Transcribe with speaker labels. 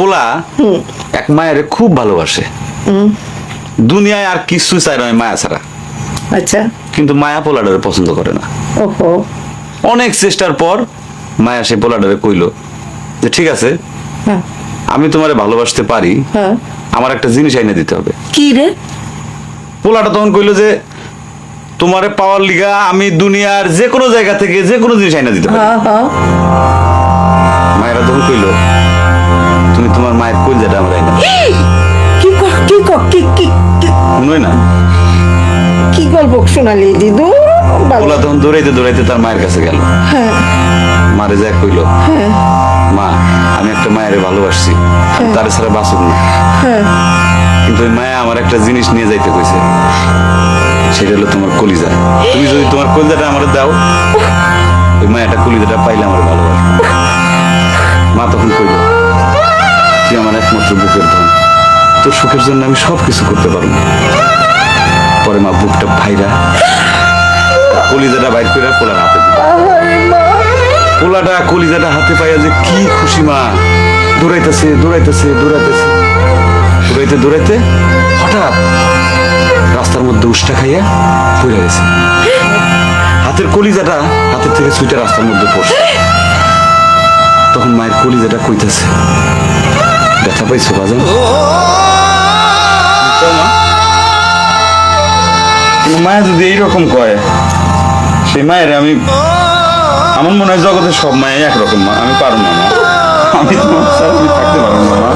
Speaker 1: পোলা এক মায়ের খুব ভালোবাসে, দুনিয়ায় আর কিছু চাই না মায়া ছাড়া।
Speaker 2: আচ্ছা।
Speaker 1: কিন্তু মায়া পোলাডারে পছন্দ করে না।
Speaker 2: ওহো।
Speaker 1: অনেক চেষ্টার পর মায়া সে পোলাডারে কইলো যে ঠিক আছে,
Speaker 2: হ্যাঁ।
Speaker 1: আমি তোমারে ভালোবাসতে পারি,
Speaker 2: হ্যাঁ।
Speaker 1: আমার একটা জিনিস আইনে দিতে হবে।
Speaker 2: কি রে?
Speaker 1: পোলাটা তখন কইলো যে তোমারে পাওয়ার লিগা আমি দুনিয়ার যে কোনো জায়গা থেকে যে কোনো জিনিস আইনা দিতে পারি।
Speaker 2: হ্যাঁ হ্যাঁ।
Speaker 1: মায়েরা তখন কইলো তুমি তোমার মায়ের কলজাটা আমার আইনা দাও।
Speaker 2: কি কি কি কি
Speaker 1: শুনোই না,
Speaker 2: কি গল্প শোনালি দিদু?
Speaker 1: পোলা তখন দৌড়াইতে দৌড়াইতে তার মায়ের কাছে গেল।
Speaker 2: হ্যাঁ।
Speaker 1: মারে যা কইলো, মা আমি একটা মায়ের ভালোবাসছি, তার ছাড়া বাঁচব না,
Speaker 2: হ্যাঁ।
Speaker 1: কিন্তু ওই মায়া আমার একটা জিনিস নিয়ে যাইতে কইছে, সেটা হলো তোমার কলিজা। তুমি যদি তোমার কলিজাটা আমার দাও, ওই মায়াটা কলিজাটা পাইলে আমার ভালোবাসবে। মা তখন কইল তুই আমার একমাত্র বুকের ধন, তোর সুখের জন্য আমি সবকিছু করতে পারবো। পরে মা বুকটা ভাইরা কলিজাটা বাইর করে পোলার হাতে দিল। পোলাটা কলিজাটা হাতে পাইয়া যে কি খুশি, মা দৌড়াইতেছে দৌড়াইতেছে দৌড়াইতেছে দৌড়াইতে দৌড়াইতে হঠাৎ রাস্তার মধ্যে উষ্টা খাইয়া পড়ে গেছে। হাতের কলিজাটা হাতের থেকে ছুটে রাস্তার মধ্যে পড়ছে। তখন মায়ের কলিজাটা কইতেছে, ব্যথা পাইছো বাজান? মায়া যদি এইরকম কয়, সেই মায়ের আমি, আমার মনে হয় জগতের সব মায়ে একরকম, মা আমি পারবো না, মা আমি তোমার সাথে থাকতে পারবো না, মা।